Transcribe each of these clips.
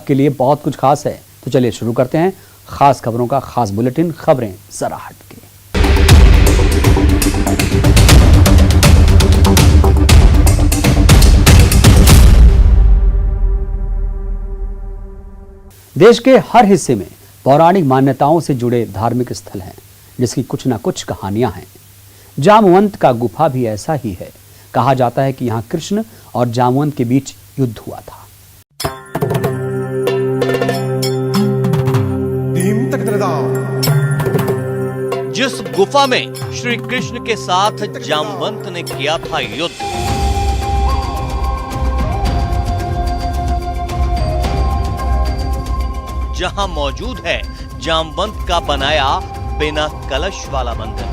आपके लिए बहुत कुछ खास है। तो चलिए शुरू करते हैं खास खबरों का खास बुलेटिन, खबरें जरा हटके। देश के हर हिस्से में पौराणिक मान्यताओं से जुड़े धार्मिक स्थल हैं, जिसकी कुछ ना कुछ कहानियां हैं। जामवंत का गुफा भी ऐसा ही है। कहा जाता है कि यहां कृष्ण और जामवंत के बीच युद्ध हुआ था। जिस गुफा में श्री कृष्ण के साथ जामवंत ने किया था युद्ध, जहां मौजूद है जामवंत का बनाया बिना कलश वाला मंदिर।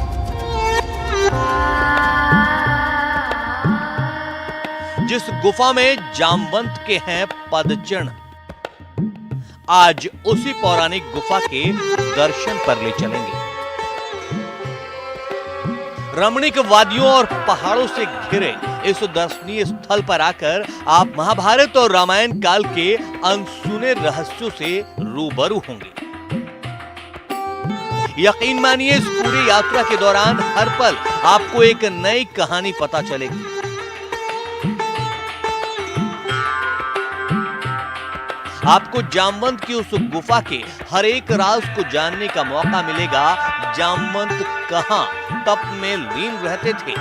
जिस गुफा में जामवंत के हैं पदचिह्न, आज उसी पौराणिक गुफा के दर्शन पर ले चलेंगे। रमणीक वादियों और पहाड़ों से घिरे इस दर्शनीय स्थल पर आकर आप महाभारत और रामायण काल के अनसुने रहस्यों से रूबरू होंगे। यकीन मानिए, इस पूरी यात्रा के दौरान हर पल आपको एक नई कहानी पता चलेगी। आपको जामवंत की उस गुफा के हर एक राज को जानने का मौका मिलेगा। जामवंत कहां तप में लीन रहते थे,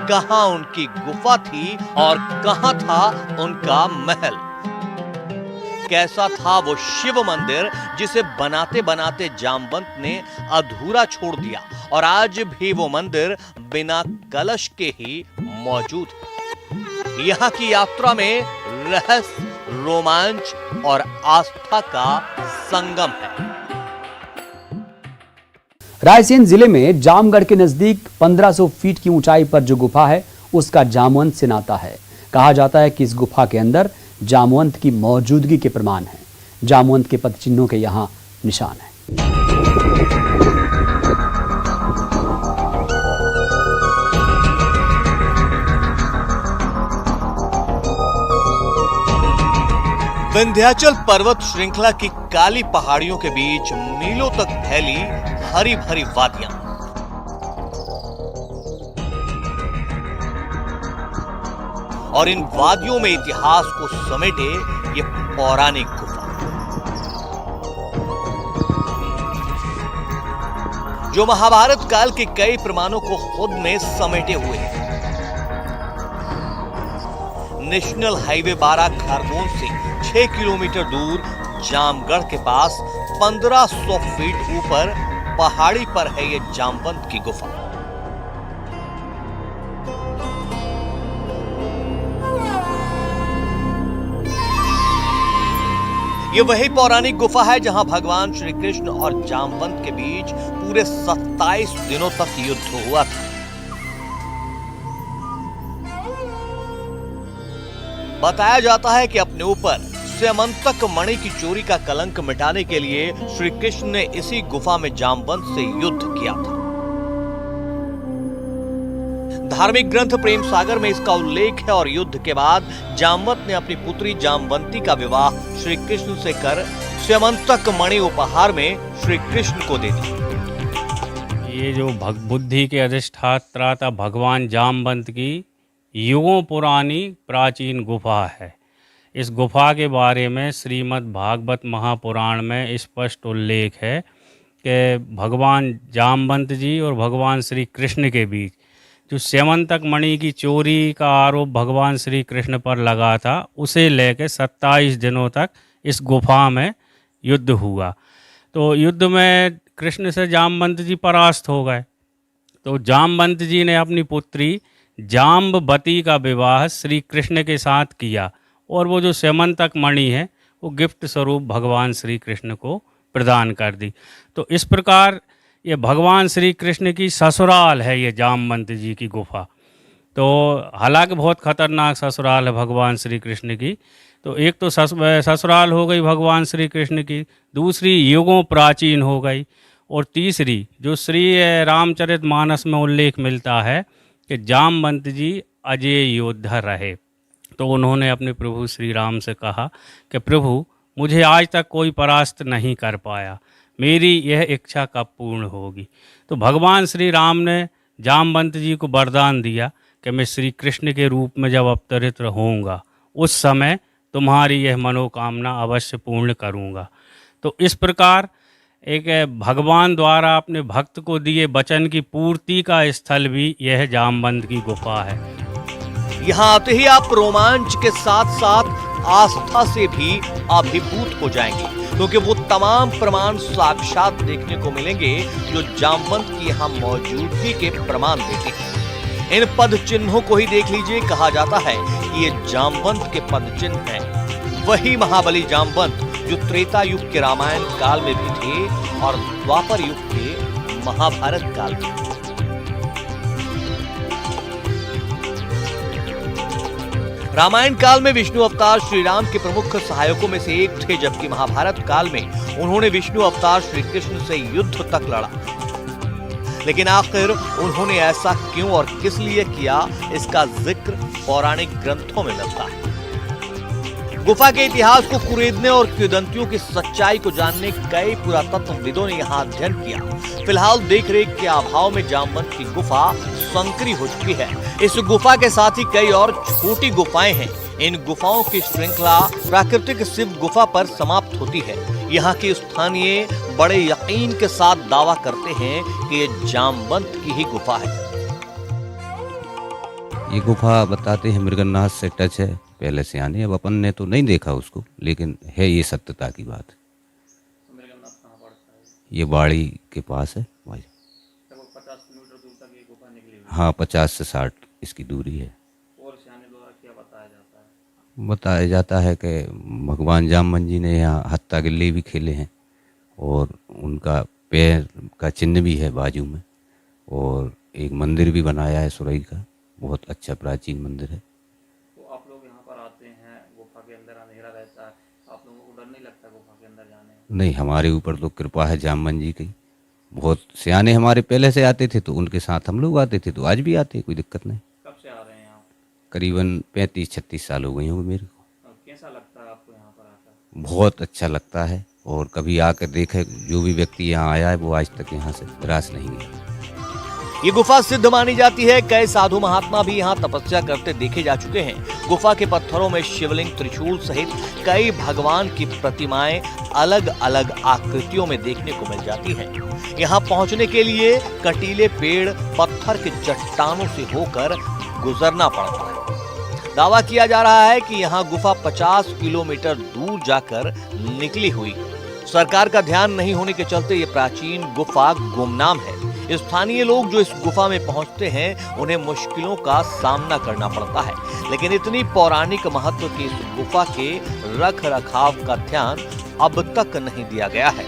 कहां उनकी गुफा थी और कहां था उनका महल। कैसा था वो शिव मंदिर जिसे बनाते बनाते जामवंत ने अधूरा छोड़ दिया और आज भी वो मंदिर बिना कलश के ही मौजूद है। यहां की यात्रा में रहस्य, रोमांच और आस्था का संगम है। रायसेन जिले में जामगढ़ के नजदीक 1500 फीट की ऊंचाई पर जो गुफा है, उसका जामवंत से नाता है। कहा जाता है कि इस गुफा के अंदर जामवंत की मौजूदगी के प्रमाण हैं। जामवंत के पदचिन्हों के यहां निशान हैं। विंध्याचल पर्वत श्रृंखला की काली पहाड़ियों के बीच मीलों तक फैली हरी भरी वादियां, और इन वादियों में इतिहास को समेटे ये पौराणिक गुफा, जो महाभारत काल के कई प्रमाणों को खुद में समेटे हुए है। नेशनल हाईवे 12 खरगोन से 6 किलोमीटर दूर जामगढ़ के पास 1500 फीट ऊपर पहाड़ी पर है ये जामवंत की गुफा। ये वही पौराणिक गुफा है जहां भगवान श्री कृष्ण और जामवंत के बीच पूरे 27 दिनों तक युद्ध हुआ था। बताया जाता है कि अपने ऊपर स्यमंतक मणि की चोरी का कलंक मिटाने के लिए श्री कृष्ण ने इसी गुफा में जामवंत से युद्ध किया था। धार्मिक ग्रंथ प्रेम सागर में इसका उल्लेख है और युद्ध के बाद जामवंत ने अपनी पुत्री जामवंती का विवाह श्री कृष्ण से कर स्यमंतक मणि उपहार में श्री कृष्ण को दे दी। ये जो बुद्धि के अधिष्ठाता भगवान जामवंत की युगों पुरानी प्राचीन गुफा है। इस गुफा के बारे में श्रीमद् भागवत महापुराण में स्पष्ट उल्लेख है कि भगवान जामवंत जी और भगवान श्री कृष्ण के बीच जो स्यमंतक मणि की चोरी का आरोप भगवान श्री कृष्ण पर लगा था, उसे लेकर 27 दिनों तक इस गुफा में युद्ध हुआ। तो युद्ध में कृष्ण से जामवंत जी परास्त हो गए। तो जामवंत जी ने अपनी पुत्री जाम्बवती का विवाह श्री कृष्ण के साथ किया और वो जो स्यमंतक मणि है वो गिफ्ट स्वरूप भगवान श्री कृष्ण को प्रदान कर दी। तो इस प्रकार ये भगवान श्री कृष्ण की ससुराल है ये जामवंत जी की गुफा। तो हालांकि बहुत खतरनाक ससुराल है भगवान श्री कृष्ण की। तो एक तो ससुराल हो गई भगवान श्री कृष्ण की, दूसरी युगों प्राचीन हो गई, और तीसरी जो श्री रामचरितमानस में उल्लेख मिलता है कि जामवंत जी अजय योद्धा रहे। तो उन्होंने अपने प्रभु श्री राम से कहा कि प्रभु मुझे आज तक कोई परास्त नहीं कर पाया। मेरी यह इच्छा कब पूर्ण होगी। तो भगवान श्री राम ने जामवंत जी को वरदान दिया कि मैं श्री कृष्ण के रूप में जब अवतरित होऊंगा उस समय तुम्हारी यह मनोकामना अवश्य पूर्ण करूंगा। तो इस प्रकार एक भगवान द्वारा अपने भक्त को दिए वचन की पूर्ति का स्थल भी यह जामवंत की गुफा है। यहाँ आते ही आप रोमांच के साथ साथ आस्था से भी अभिभूत हो जाएंगे, क्योंकि वो तमाम प्रमाण साक्षात देखने को मिलेंगे जो जामवंत की यहाँ मौजूदगी के प्रमाण देते हैं। इन पद चिन्हों को ही देख लीजिए। कहा जाता है कि ये जामवंत के पद चिन्ह हैं, वही महाबली जामवंत जो त्रेता युग के रामायण काल में भी थे और द्वापर युग के महाभारत काल में। रामायण काल में विष्णु अवतार श्री राम के प्रमुख सहायकों में से एक थे, जबकि महाभारत काल में उन्होंने विष्णु अवतार श्री कृष्ण से युद्ध तक लड़ा। लेकिन आखिर उन्होंने ऐसा क्यों और किस लिए किया, इसका जिक्र पौराणिक ग्रंथों में मिलता है। गुफा के इतिहास को कुरेदने और किंवदंतियों की सच्चाई को जानने कई पुरातत्वविदों ने यहाँ अध्ययन किया। फिलहाल देखरेख के अभाव में जामवंत की गुफा संकरी हो चुकी है। इस गुफा के साथ ही कई और छोटी गुफाएं हैं। इन गुफाओं की श्रृंखला प्राकृतिक शिव गुफा पर समाप्त होती है। यहाँ के स्थानीय बड़े यकीन के साथ दावा करते हैं कि ये जामवंत की ही गुफा है। ये गुफा बताते हैं मृगन्नाथ से टच है पहले से आने। अब अपन ने तो नहीं देखा उसको, लेकिन है ये सत्यता की बात। ये बाड़ी के पास है भाई। 50 किलोमीटर दूर तक ये गुफा निकली हुई है। हाँ, 50 से 60 इसकी दूरी है। और सियाने द्वारा क्या बताया जाता है? बताया जाता है कि भगवान जामवंत जी ने यहाँ हत्ता गिल्ली भी खेले हैं और उनका पैर का चिन्ह भी है बाजू में, और एक मंदिर भी बनाया है सुरई का, बहुत अच्छा प्राचीन मंदिर है। तो आप लोग यहाँ पर आते हैं, गुफा के अंदर अंधेरा रहता है, आप लोगों को डर नहीं लगता गुफा के अंदर जाने में? नहीं, हमारे ऊपर तो कृपा है जामवंत जी की। बहुत सियाने हमारे पहले से आते थे तो उनके साथ हम लोग आते थे, तो आज भी आते, कोई दिक्कत नहीं। कब से आ रहे हैं आप? करीबन 35-36 साल हो गए होंगे मेरे को। कैसा लगता है आपको यहाँ पर आकर? बहुत अच्छा लगता है, और कभी आकर देखे जो भी व्यक्ति यहाँ आया है वो आज तक यहाँ से निराश नहीं गया। ये गुफा सिद्ध मानी जाती है। कई साधु महात्मा भी यहाँ तपस्या करते देखे जा चुके हैं। गुफा के पत्थरों में शिवलिंग, त्रिशूल सहित कई भगवान की प्रतिमाएं अलग अलग आकृतियों में देखने को मिल जाती हैं। यहाँ पहुँचने के लिए कटीले पेड़, पत्थर के चट्टानों से होकर गुजरना पड़ता है। दावा किया जा रहा है कि यहाँ गुफा 50 किलोमीटर दूर जाकर निकली हुई। सरकार का ध्यान नहीं होने के चलते ये प्राचीन गुफा गुमनाम है। स्थानीय लोग जो इस गुफा में पहुंचते हैं उन्हें मुश्किलों का सामना करना पड़ता है, लेकिन इतनी पौराणिक महत्व की इस गुफा के रख रखाव का ध्यान अब तक नहीं दिया गया है।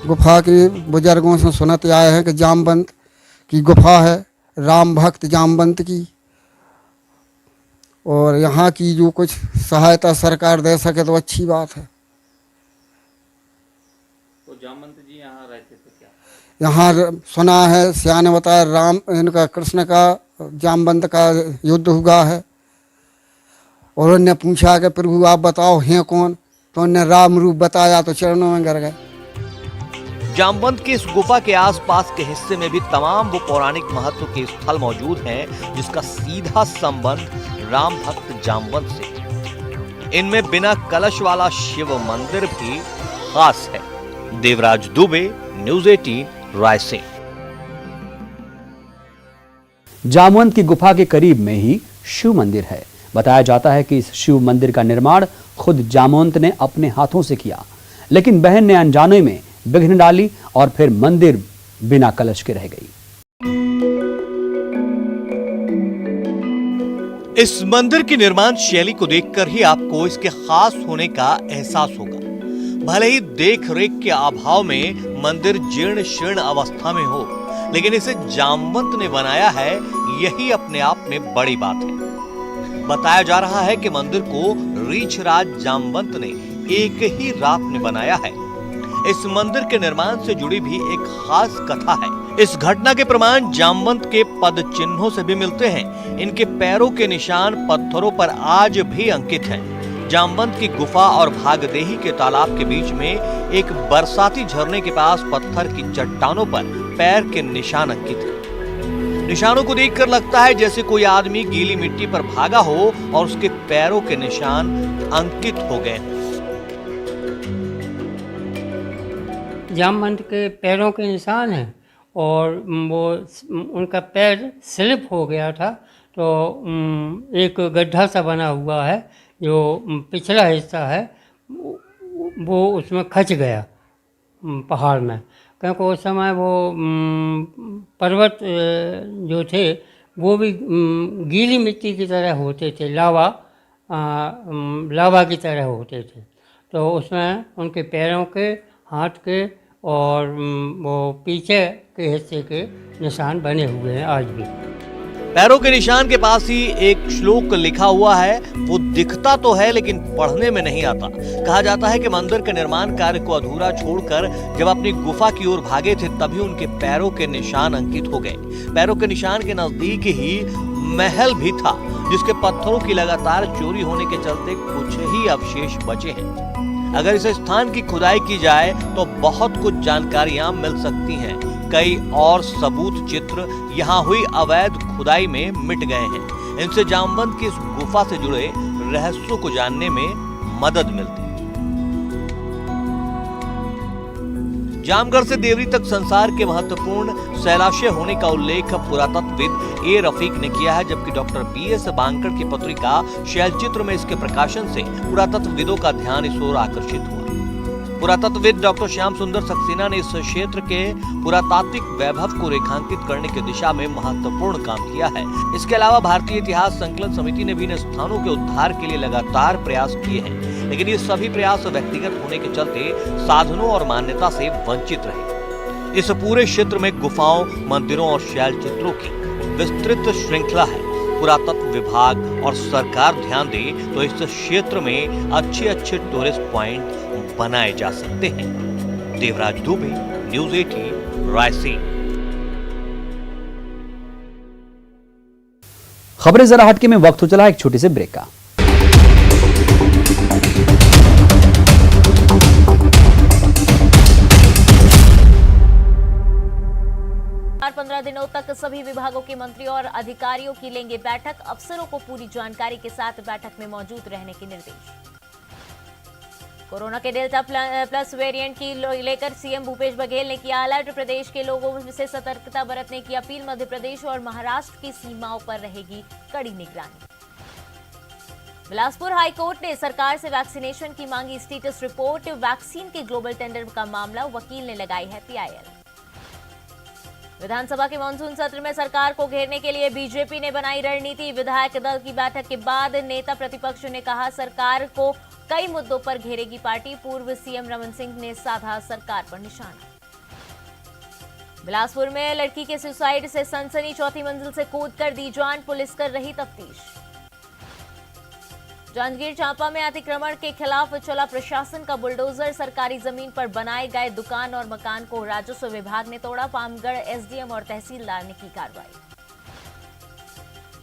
गुफा के बुजुर्गों से सुनते आए हैं कि जामवंत की गुफा है, राम भक्त जामवंत की, और यहाँ की जो कुछ सहायता सरकार दे सके तो अच्छी बात है। तो जामवंत जी यहाँ रहते थे क्या? यहाँ सुना है, सियाने बताया, राम इनका कृष्ण का जामवंत का युद्ध हुआ है, और उन्होंने पूछा कि प्रभु आप बताओ हैं कौन, तो उन्होंने राम रूप बताया तो चरणों में गिर गए। जामवंत की इस गुफा के आसपास के हिस्से में भी तमाम वो पौराणिक महत्व के स्थल मौजूद हैं जिसका सीधा संबंध राम भक्त जामवंत से। इनमें बिना कलश वाला शिव मंदिर भी खास है। देवराज दुबे, न्यूज़ 18, रायसेन। जामवंत की गुफा के करीब में ही शिव मंदिर है। बताया जाता है कि इस शिव मंदिर का निर्माण खुद जामवंत ने अपने हाथों से किया, लेकिन बहन ने अनजाने में विघ्न डाली और फिर मंदिर बिना कलश के रह गई। इस मंदिर की निर्माण शैली को देखकर ही आपको इसके खास होने का एहसास होगा। भले ही देख रेख के अभाव में मंदिर जीर्ण शीर्ण अवस्था में हो, लेकिन इसे जामवंत ने बनाया है, यही अपने आप में बड़ी बात है। बताया जा रहा है कि मंदिर को रीछराज जामवंत ने एक ही रात में बनाया है। इस मंदिर के निर्माण से जुड़ी भी एक खास कथा है। इस घटना के प्रमाण जामवंत के पद चिन्हों से भी मिलते हैं। इनके पैरों के निशान पत्थरों पर आज भी अंकित हैं। जामवंत की गुफा और भागदेही के तालाब के बीच में एक बरसाती झरने के पास पत्थर की चट्टानों पर पैर के निशान अंकित हैं। निशानों को देखकर लगता है जैसे कोई आदमी गीली मिट्टी पर भागा हो और उसके पैरों के निशान अंकित हो गए। जामवंत के पैरों के निशान हैं और वो उनका पैर स्लिप हो गया था, तो एक गड्ढा सा बना हुआ है जो पिछला हिस्सा है वो उसमें खच गया पहाड़ में, क्योंकि उस समय वो पर्वत जो थे वो भी गीली मिट्टी की तरह होते थे, लावा की तरह होते थे। तो उसमें उनके पैरों के, हाथ के और वो पीछे के हिस्से के निशान बने हुए हैं आज भी। पैरों के निशान के पास ही एक श्लोक लिखा हुआ है। वो दिखता तो है लेकिन पढ़ने में नहीं आता। कहा जाता है कि मंदिर के निर्माण कार्य को अधूरा छोड़कर जब अपनी गुफा की ओर भागे थे तभी उनके पैरों के निशान अंकित हो गए। पैरों के निशान के नजदीक ही महल भी था जिसके पत्थरों की लगातार चोरी होने के चलते कुछ ही अवशेष बचे हैं। अगर इस स्थान की खुदाई की जाए तो बहुत कुछ जानकारियां मिल सकती हैं। कई और सबूत चित्र यहाँ हुई अवैध खुदाई में मिट गए हैं। इनसे जामवंत की इस गुफा से जुड़े रहस्यों को जानने में मदद मिलती है। जामगढ़ से देवरी तक संसार के महत्वपूर्ण शैलाशय होने का उल्लेख पुरातत्वविद ए रफीक ने किया है, जबकि डॉक्टर बीएस बांकड़ की पत्रिका शैलचित्र में इसके प्रकाशन से पुरातत्वविदों का ध्यान इस ओर आकर्षित हुआ। पुरातत्वविद डॉक्टर श्याम सुंदर सक्सेना ने इस क्षेत्र के पुरातात्विक वैभव को रेखांकित करने की दिशा में महत्वपूर्ण काम किया है। इसके अलावा भारतीय इतिहास संकलन समिति ने भी इन स्थानों के उद्धार के लिए लगातार प्रयास किए हैं, लेकिन ये सभी प्रयास व्यक्तिगत होने के चलते साधनों और मान्यता से वंचित रहे। इस पूरे क्षेत्र में गुफाओं, मंदिरों और शैलचित्रों की विस्तृत श्रृंखला है। पुरातत्व विभाग और सरकार ध्यान दे तो इस क्षेत्र में अच्छे टूरिस्ट पॉइंट बनाए जा सकते हैं। देवराज दुबे, न्यूज़ 18, रायसेन। खबरें जरा हटके में वक्त हो चला एक छोटे से ब्रेक का। 15 दिनों तक सभी विभागों के मंत्री और अधिकारियों की लेंगे बैठक। अफसरों को पूरी जानकारी के साथ बैठक में मौजूद रहने के निर्देश। कोरोना के डेल्टा प्लस वेरिएंट की लेकर सीएम भूपेश बघेल ने किया अलर्ट। प्रदेश के लोगों से सतर्कता बरतने की अपील। मध्य प्रदेश और महाराष्ट्र की सीमाओं पर रहेगी कड़ी निगरानी। बिलासपुर हाईकोर्ट ने सरकार से वैक्सीनेशन की मांगी स्टेटस रिपोर्ट। वैक्सीन के ग्लोबल टेंडर का मामला, वकील ने लगाई है पीआईएल। विधानसभा के मानसून सत्र में सरकार को घेरने के लिए बीजेपी ने बनाई रणनीति। विधायक दल की बैठक के बाद नेता प्रतिपक्ष ने कहा सरकार को कई मुद्दों पर घेरेगी पार्टी। पूर्व सीएम रमन सिंह ने साधा सरकार पर निशाना। बिलासपुर में लड़की के सुसाइड से सनसनी, चौथी मंजिल से कूदकर दी जान, पुलिस कर रही तफ्तीश। जांजगीर चांपा में अतिक्रमण के खिलाफ चला प्रशासन का बुलडोजर। सरकारी जमीन पर बनाए गए दुकान और मकान को राजस्व विभाग ने तोड़ा। पामगढ़ एसडीएम और तहसीलदार ने की कार्रवाई।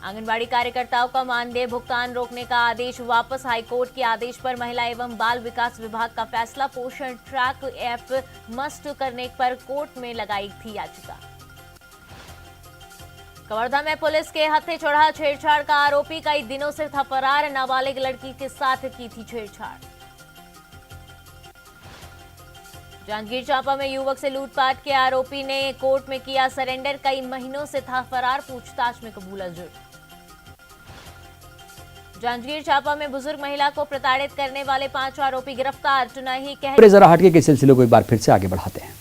आंगनबाड़ी कार्यकर्ताओं का मानदेय भुगतान रोकने का आदेश वापस। हाईकोर्ट के आदेश पर महिला एवं बाल विकास विभाग का फैसला। पोषण ट्रैक ऐप मस्ट करने पर कोर्ट में लगाई थी याचिका। कवर्धा में पुलिस के हत्थे चढ़ा छेड़छाड़ का आरोपी, कई दिनों से था फरार। नाबालिग लड़की के साथ की थी छेड़छाड़। जांजगीर चांपा में युवक से लूटपाट के आरोपी ने कोर्ट में किया सरेंडर। कई महीनों से था फरार, पूछताछ में कबूला जुर्म। जांजगीर चांपा में बुजुर्ग महिला को प्रताड़ित करने वाले 5 आरोपी गिरफ्तार। चुनाही कह जरा हटके के सिलसिले को एक बार फिर से आगे बढ़ाते हैं।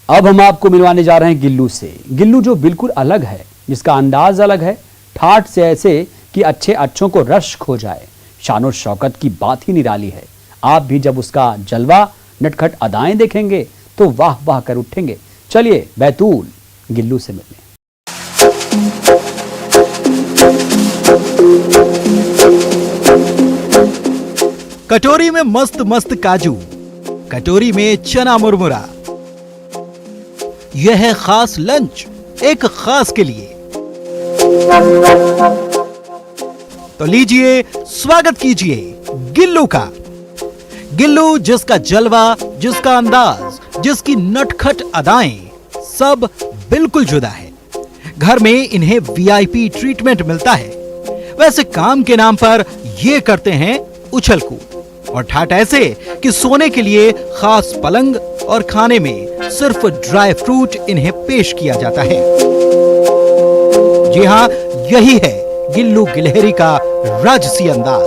अब हम आपको मिलवाने जा रहे हैं गिल्लू से। गिल्लू जो बिल्कुल अलग है, जिसका अंदाज अलग है, ठाठ से ऐसे कि अच्छे अच्छों को रश्क हो जाए। शान और शौकत की बात ही निराली है। आप भी जब उसका जलवा नटखट अदाएं देखेंगे तो वाह वाह कर उठेंगे। चलिए बैतूल गिल्लू से मिलने। कटोरी में मस्त मस्त काजू, कटोरी में चना मुरमुरा। यह है खास लंच एक खास के लिए। तो लीजिए, स्वागत कीजिए गिल्लू का। गिल्लू जिसका जलवा, जिसका अंदाज, जिसकी नटखट अदाएं सब बिल्कुल जुदा है। घर में इन्हें वीआईपी ट्रीटमेंट मिलता है। वैसे काम के नाम पर ये करते हैं उछल कूद और ठाट ऐसे कि सोने के लिए खास पलंग और खाने में सिर्फ ड्राई फ्रूट इन्हें पेश किया जाता है। जी हां, यही है गिल्लू गिलहरी का राजसी अंदाज।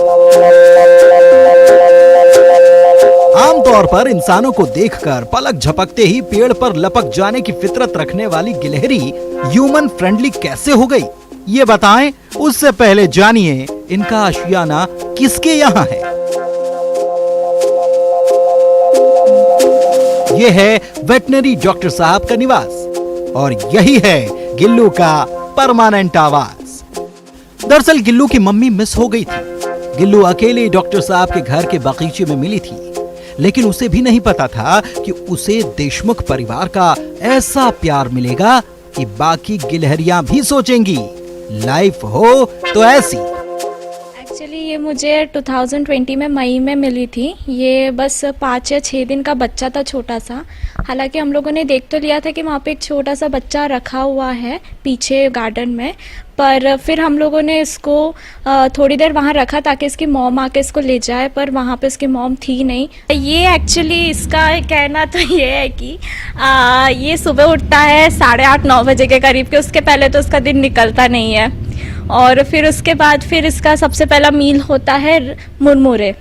आमतौर पर इंसानों को देखकर पलक झपकते ही पेड़ पर लपक जाने की फितरत रखने वाली गिलहरी ह्यूमन फ्रेंडली कैसे हो गई, ये बताएं। उससे पहले जानिए इनका आशियाना किसके यहाँ है। ये है वेटनरी डॉक्टर साहब का निवास और यही है गिल्लू का परमानेंट आवास। दरअसल गिल्लू की मम्मी मिस हो गई थी। गिल्लू अकेले डॉक्टर साहब के घर के बगीचे में मिली थी, लेकिन उसे भी नहीं पता था कि उसे देशमुख परिवार का ऐसा प्यार मिलेगा कि बाकी गिलहरियां भी सोचेंगी लाइफ हो तो ऐसी। एक्चुअली ये मुझे 2020 में मई में मिली थी। ये बस 5 या 6 दिन का बच्चा था, छोटा सा। हालांकि हम लोगों ने देख तो लिया था कि वहाँ पे एक छोटा सा बच्चा रखा हुआ है पीछे गार्डन में, पर फिर हम लोगों ने इसको थोड़ी देर वहाँ रखा ताकि इसकी मॉम आके इसको ले जाए, पर वहाँ पे उसकी मॉम थी नहीं। ये एक्चुअली इसका कहना तो ये है कि ये सुबह उठता है 8:30-9 बजे के करीब के, उसके पहले तो उसका दिन निकलता नहीं है। और फिर उसके बाद फिर इसका सबसे पहला मील होता है मुरमुरे,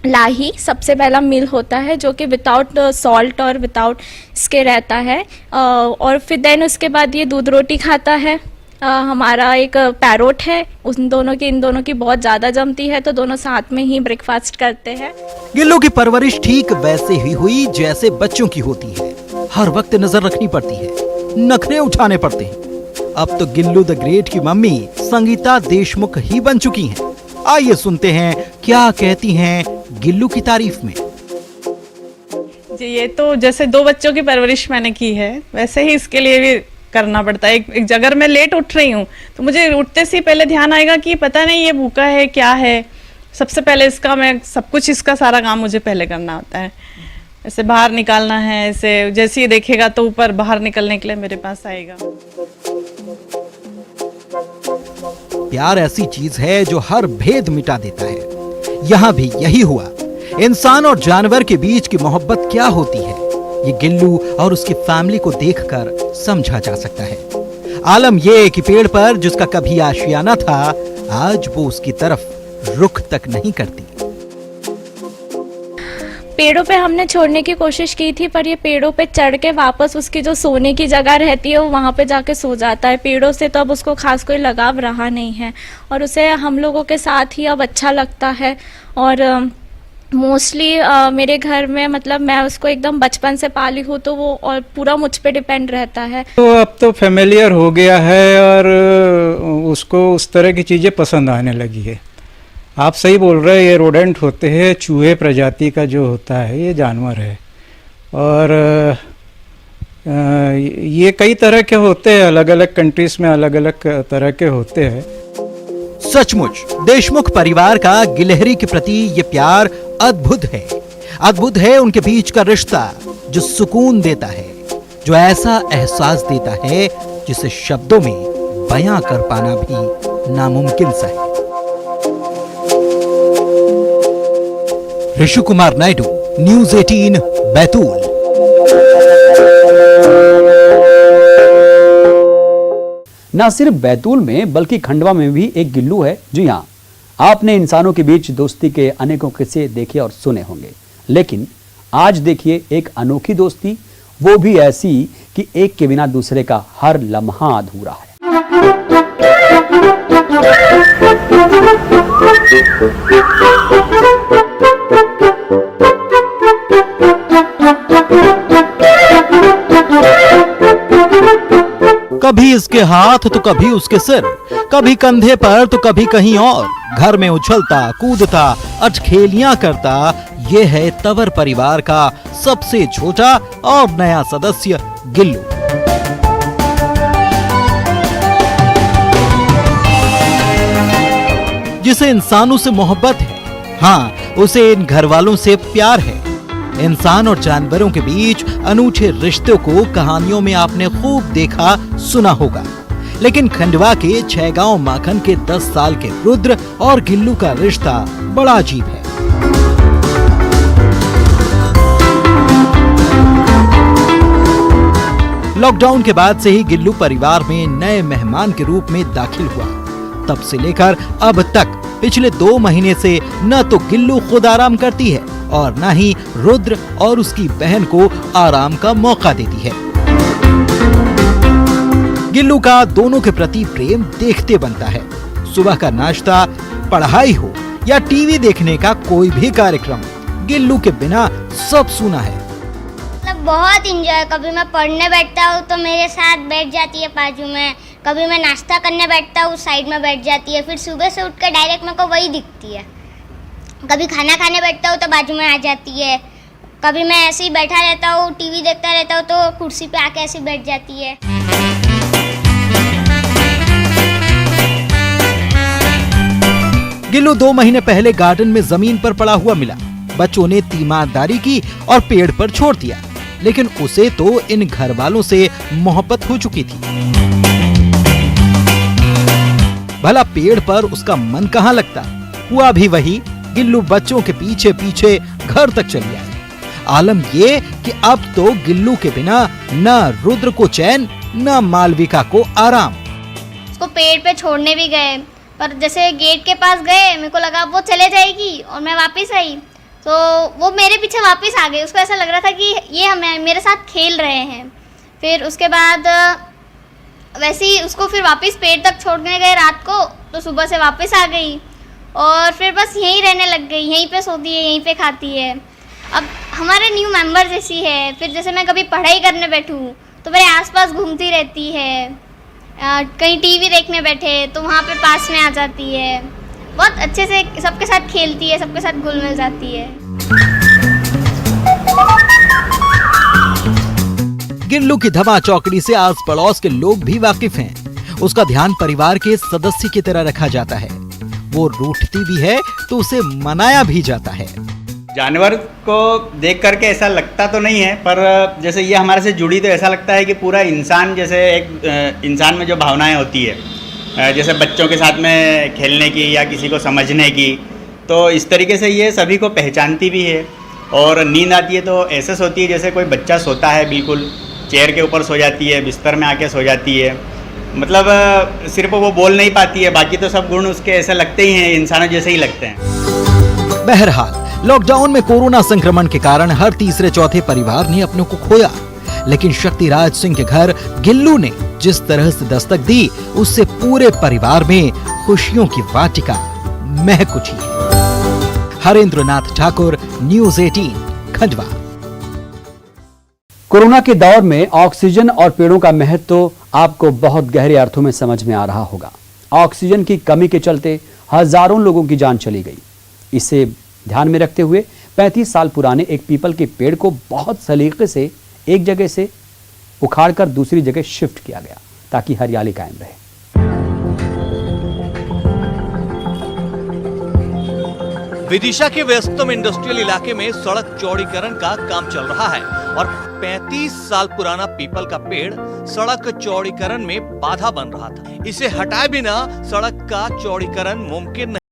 लाही सबसे पहला मील होता है, जो कि विदाउट सॉल्ट और विदाउट इसके रहता है। और फिर देन उसके बाद ये दूध रोटी खाता है। हमारा एक पैरोट है, इन दोनों की बहुत ज़्यादा जमती है, तो दोनों साथ में ही ब्रेकफास्ट करते हैं। गिल्लू की परवरिश ठीक वैसे ही हुई जैसे बच्चों की होती है। हर वक्त नजर रखनी पड़ती है, नखरे उठाने पड़ते हैं। अब तो गिल्लू द ग्रेट की मम्मी संगीता देशमुख ही बन चुकी हैं। आइए सुनते हैं क्या कहती हैं गिल्लू की तारीफ में। जी, ये तो जैसे 2 बच्चों की परवरिश मैंने की है, वैसे ही इसके लिए भी करना पड़ता है। एक अगर मैं लेट उठ रही हूँ तो मुझे उठते से पहले ध्यान आएगा कि पता नहीं ये भूखा है क्या है। सबसे पहले इसका सारा काम मुझे पहले करना होता है। ऐसे बाहर निकालना है, ऐसे जैसे ही देखेगा तो ऊपर बाहर निकलने के लिए मेरे पास आएगा। प्यार ऐसी चीज है जो हर भेद मिटा देता है। यहाँ भी यही हुआ। इंसान और जानवर के बीच की मोहब्बत क्या होती है, ये गिल्लू और उसकी फैमिली को देखकर समझा जा सकता है। आलम ये कि पेड़ पर जिसका कभी आशियाना था, आज वो उसकी तरफ रुख तक नहीं करती। पेड़ों पे हमने छोड़ने की कोशिश की थी, पर ये पेड़ों पे चढ़ के वापस उसकी जो सोने की जगह रहती है वो वहाँ पे जाके सो जाता है। पेड़ों से तो अब उसको खास कोई लगाव रहा नहीं है और उसे हम लोगों के साथ ही अब अच्छा लगता है। और मोस्टली मेरे घर में मतलब मैं उसको एकदम बचपन से पाली हूँ, तो वो और पूरा मुझ पे डिपेंड रहता है। तो अब तो फेमिलियर हो गया है और उसको उस तरह की चीज़ें पसंद आने लगी है। आप सही बोल रहे हैं, ये रोडेंट होते हैं, चूहे प्रजाति का जो होता है ये जानवर है। और ये कई तरह के होते हैं, अलग अलग कंट्रीज में अलग अलग तरह के होते हैं। सचमुच देशमुख परिवार का गिलहरी के प्रति ये प्यार अद्भुत है। अद्भुत है उनके बीच का रिश्ता जो सुकून देता है, जो ऐसा एहसास देता है जिसे शब्दों में बयां कर पाना भी नामुमकिन सा है। ऋषि कुमार नायडू, न्यूज़ 18 बैतूल। न सिर्फ बैतूल में बल्कि खंडवा में भी एक गिल्लू है। जी हाँ, आपने इंसानों के बीच दोस्ती के अनेकों किस्से देखे और सुने होंगे, लेकिन आज देखिए एक अनोखी दोस्ती, वो भी ऐसी कि एक के बिना दूसरे का हर लम्हा अधूरा है। कभी इसके हाथ तो कभी उसके सिर, कभी कंधे पर तो कभी कहीं और, घर में उछलता कूदता अटखेलियां करता, ये है तंवर परिवार का सबसे छोटा और नया सदस्य गिल्लू। जिसे इंसानों से मोहब्बत है, हाँ उसे इन घर वालों से प्यार है। इंसान और जानवरों के बीच अनूठे रिश्तों को कहानियों में आपने खूब देखा सुना होगा, लेकिन खंडवा के 6 गांव माखन के 10 साल के रुद्र और गिल्लू का रिश्ता बड़ा अजीब है। लॉकडाउन के बाद से ही गिल्लू परिवार में नए मेहमान के रूप में दाखिल हुआ। तब से लेकर अब तक पिछले 2 महीने से न तो गिल्लू खुद आराम करती है और न ही रुद्र और उसकी बहन को आराम का मौका देती है। गिल्लू का दोनों के प्रति प्रेम देखते बनता है। सुबह का नाश्ता, पढ़ाई हो या टीवी देखने का कोई भी कार्यक्रम, गिल्लू के बिना सब सूना है। मतलब बहुत इंजॉय। कभी मैं पढ़ने बैठता हूँ तो मेरे साथ बैठ जाती है बाजू में, कभी मैं नाश्ता करने बैठता हूँ साइड में बैठ जाती है, फिर सुबह से उठ कर डायरेक्ट मेरे को वही दिखती है। कभी खाना खाने बैठता हूँ तो बाजू में आ जाती है, कभी मैं ऐसे ही बैठा रहता हूँ टीवी देखता रहता हूँ तो कुर्सी पे आके ऐसे बैठ जाती है। गिल्लू 2 महीने पहले गार्डन में जमीन पर पड़ा हुआ मिला। बच्चों ने तीमारदारी की और पेड़ पर छोड़ दिया, लेकिन उसे तो इन घर वालों से मोहब्बत हो चुकी थी। भला पेड़ पर उसका मन कहाँ लगता? हुआ भी वही, गिल्लू बच्चों के पीछे पीछे घर तक चली आई। आलम ये कि अब तो गिल्लू के बिना न रुद्र को चैन न मालविका को आराम। उसको पेड़ पे छोड़ने भी गए, पर जैसे गेट के पास गए मेरे को लगा वो चले जाएगी और मैं वापस आई तो वो मेरे पीछे वापस आ गई। उसको ऐसा लग रहा था कि ये हमें मेरे साथ खेल रहे हैं। फिर उसके बाद वैसे ही उसको फिर वापस पेड़ तक छोड़ने गए रात को, तो सुबह से वापस आ गई और फिर बस यहीं रहने लग गई, यहीं पे सोती है, यहीं पे खाती है। अब हमारे न्यू मेंबर जैसी है। फिर जैसे मैं कभी पढ़ाई करने बैठूं तो मेरे आसपास घूमती रहती है, कहीं टीवी देखने बैठे तो वहाँ पे पास में आ जाती है। बहुत अच्छे से सबके साथ खेलती है, सबके साथ घुल मिल जाती है। गिल्लू की धमा चौकड़ी से आस पड़ोस के लोग भी वाकिफ हैं। उसका ध्यान परिवार के सदस्य की तरह रखा जाता है। वो रूठती भी है तो उसे मनाया भी जाता है। जानवर को देख करके ऐसा लगता तो नहीं है, पर जैसे ये हमारे से जुड़ी तो ऐसा लगता है कि पूरा इंसान, जैसे एक इंसान में जो भावनाएं होती है, जैसे बच्चों के साथ में खेलने की या किसी को समझने की, तो इस तरीके से ये सभी को पहचानती भी है। और नींद आती है तो ऐसे सोती है जैसे कोई बच्चा सोता है, बिल्कुल चेयर के ऊपर सो जाती है, बिस्तर में आके सो जाती है। मतलब सिर्फ वो बोल नहीं पाती है, बाकी तो सब गुण उसके ऐसे लगते ही हैं, इंसानों जैसे ही लगते हैं। बहरहाल लॉकडाउन में कोरोना संक्रमण के कारण हर तीसरे चौथे परिवार ने अपनों को खोया, लेकिन शक्तिराज सिंह के घर गिल्लू ने जिस तरह से दस्तक दी, उससे पूरे परिवार में खुशियों की वाटिका महक उठी है। हरेंद्र नाथ ठाकुर, न्यूज़ 18, खंडवा। कोरोना के दौर में ऑक्सीजन और पेड़ों का महत्व तो आपको बहुत गहरे अर्थों में समझ में आ रहा होगा। ऑक्सीजन की कमी के चलते हजारों लोगों की जान चली गई। इसे ध्यान में रखते हुए 35 साल पुराने एक पीपल के पेड़ को बहुत सलीके से एक जगह से उखाड़कर दूसरी जगह शिफ्ट किया गया ताकि हरियाली कायम रहे। विदिशा के व्यस्तम इंडस्ट्रियल इलाके में सड़क चौड़ीकरण का काम चल रहा है और 35 साल पुराना पीपल का पेड़ सड़क चौड़ीकरण में बाधा बन रहा था। इसे हटाए बिना सड़क का चौड़ीकरण मुमकिन नहीं।